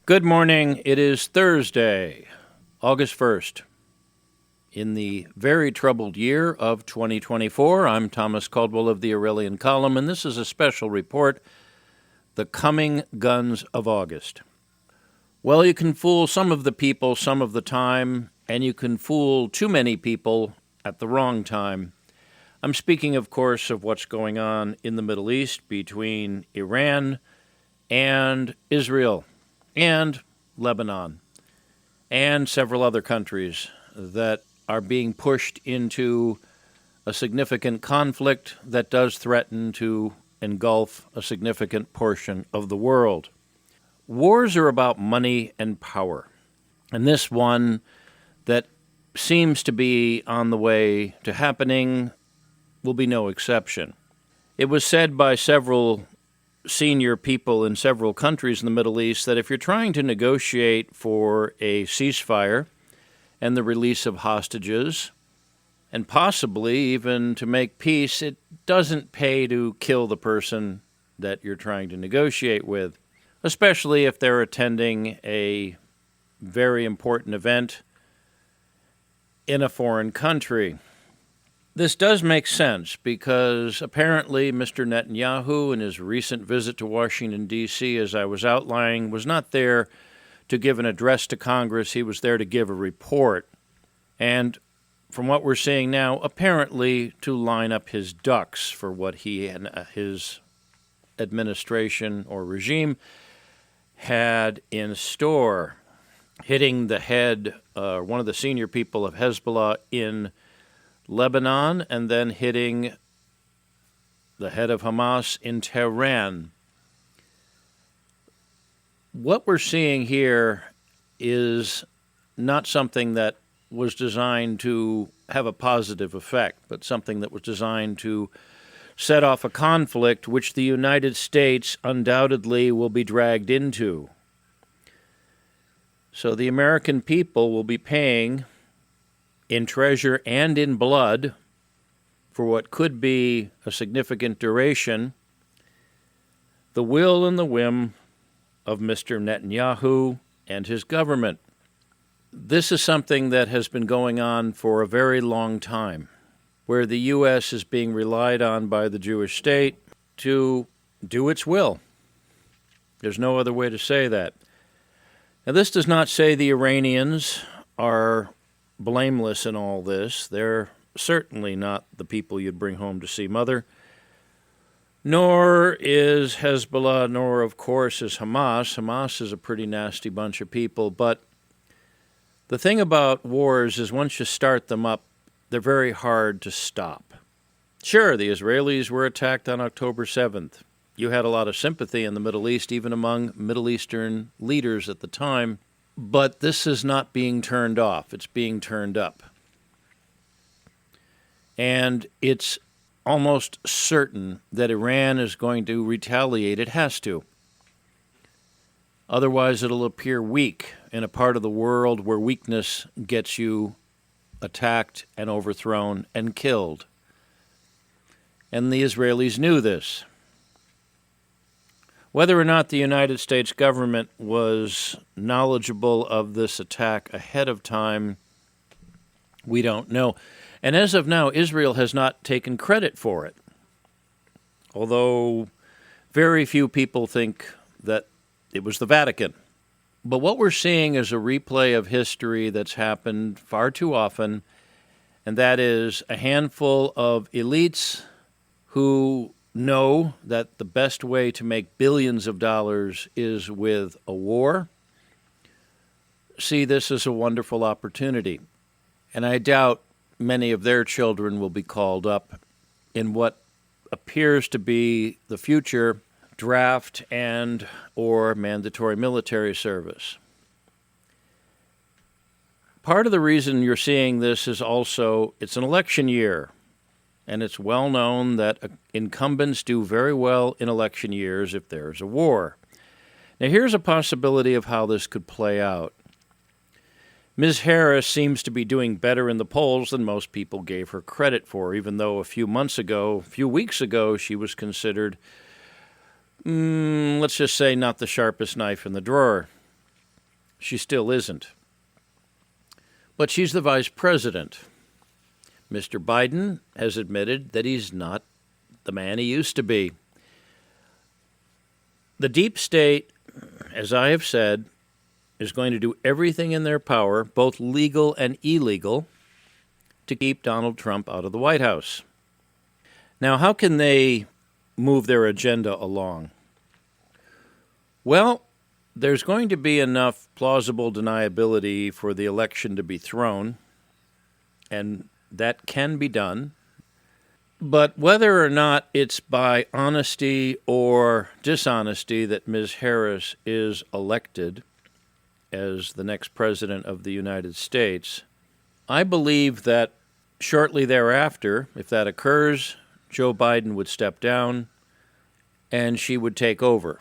Good morning. It is Thursday, August 1st. In the very troubled year of 2024, I'm Thomas Caldwell of the Aurelian Column, and this is a special report, The Coming Guns of August. Well, you can fool some of the people some of the time, and you can fool too many people at the wrong time. I'm speaking, of course, of what's going on in the Middle East between Iran and Israel and Lebanon, and several other countries that are being pushed into a significant conflict that does threaten to engulf a significant portion of the world. Wars are about money and power, and this one that seems to be on the way to happening will be no exception. It was said by several senior people in several countries in the Middle East that if you're trying to negotiate for a ceasefire and the release of hostages, and possibly even to make peace, it doesn't pay to kill the person that you're trying to negotiate with, especially if they're attending a very important event in a foreign country. This does make sense because apparently Mr. Netanyahu, in his recent visit to Washington, D.C., as I was outlining, was not there to give an address to Congress. He was there to give a report. And from what we're seeing now, apparently to line up his ducks for what he and his administration or regime had in store, hitting the head, one of the senior people of Hezbollah in Lebanon, and then hitting the head of Hamas in Tehran. What we're seeing here is not something that was designed to have a positive effect, but something that was designed to set off a conflict which the United States undoubtedly will be dragged into. So the American people will be paying in treasure and in blood for what could be a significant duration, the will and the whim of Mr. Netanyahu and his government. This is something that has been going on for a very long time, where the U.S. is being relied on by the Jewish state to do its will. There's no other way to say that. Now, this does not say the Iranians are blameless in all this. They're certainly not the people you'd bring home to see mother. Nor is Hezbollah, nor, of course, is Hamas. Hamas is a pretty nasty bunch of people. But the thing about wars is once you start them up, they're very hard to stop. Sure, the Israelis were attacked on October 7th. You had a lot of sympathy in the Middle East, even among Middle Eastern leaders at the time. But this is not being turned off. It's being turned up. And it's almost certain that Iran is going to retaliate. It has to. Otherwise, it'll appear weak in a part of the world where weakness gets you attacked and overthrown and killed. And the Israelis knew this. Whether or not the United States government was knowledgeable of this attack ahead of time, we don't know. And as of now, Israel has not taken credit for it, although very few people think that it was the Vatican. But what we're seeing is a replay of history that's happened far too often, and that is a handful of elites who know that the best way to make billions of dollars is with a war, see this as a wonderful opportunity. And I doubt many of their children will be called up in what appears to be the future draft and or mandatory military service. Part of the reason you're seeing this is also it's an election year. And it's well known that incumbents do very well in election years if there's a war. Now, here's a possibility of how this could play out. Ms. Harris seems to be doing better in the polls than most people gave her credit for, even though a few weeks ago, she was considered, let's just say, not the sharpest knife in the drawer. She still isn't. But she's the vice president. Mr. Biden has admitted that he's not the man he used to be. The deep state, as I have said, is going to do everything in their power, both legal and illegal, to keep Donald Trump out of the White House. Now, how can they move their agenda along? Well, there's going to be enough plausible deniability for the election to be thrown, and that can be done. But whether or not it's by honesty or dishonesty that Ms. Harris is elected as the next president of the United States, I believe that shortly thereafter, if that occurs, Joe Biden would step down and she would take over,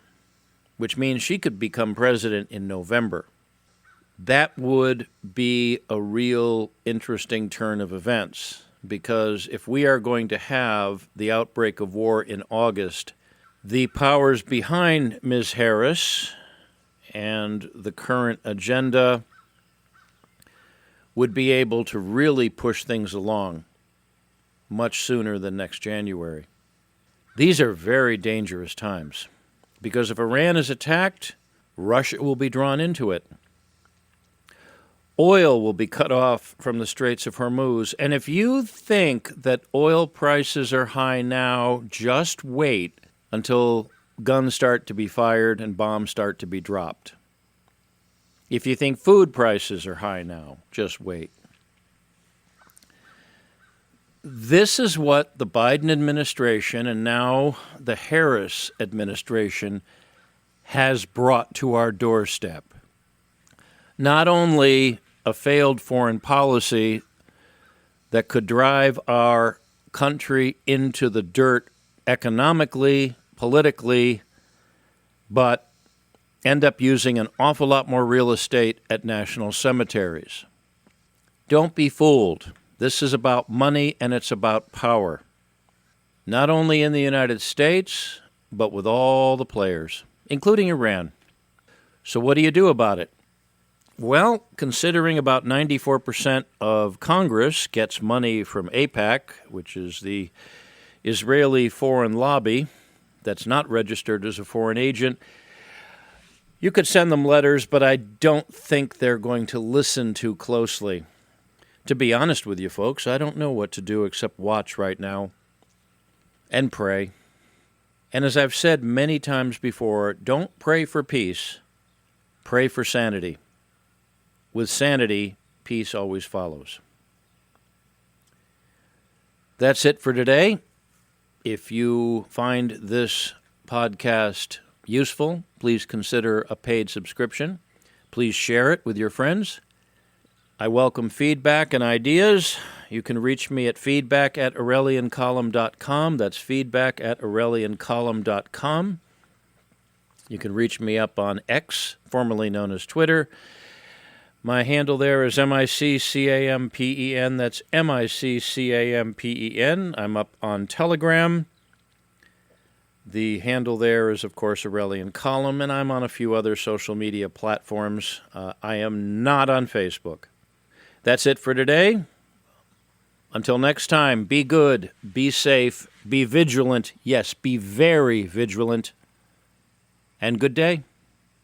which means she could become president in November. That would be a real interesting turn of events, because if we are going to have the outbreak of war in August, the powers behind Ms. Harris and the current agenda would be able to really push things along much sooner than next January. These are very dangerous times, because if Iran is attacked, Russia will be drawn into it. Oil will be cut off from the Straits of Hormuz. And if you think that oil prices are high now, just wait until guns start to be fired and bombs start to be dropped. If you think food prices are high now, just wait. This is what the Biden administration and now the Harris administration has brought to our doorstep. Not only a failed foreign policy that could drive our country into the dirt economically, politically, but end up using an awful lot more real estate at national cemeteries. Don't be fooled. This is about money and it's about power. Not only in the United States, but with all the players, including Iran. So what do you do about it? Well, considering about 94% of Congress gets money from AIPAC, which is the Israeli foreign lobby that's not registered as a foreign agent, you could send them letters, but I don't think they're going to listen too closely. To be honest with you folks, I don't know what to do except watch right now and pray. And as I've said many times before, don't pray for peace, pray for sanity. With sanity, peace always follows. That's it for today. If you find this podcast useful, please consider a paid subscription. Please share it with your friends. I welcome feedback and ideas. You can reach me at feedback@aureliancolumn.com. That's feedback@aureliancolumn.com. You can reach me up on X, formerly known as Twitter. My handle there is MICCAMPEN. That's MICCAMPEN. I'm up on Telegram. The handle there is, of course, Aurelian Column, and I'm on a few other social media platforms. I am not on Facebook. That's it for today. Until next time, be good, be safe, be vigilant. Yes, be very vigilant. And good day.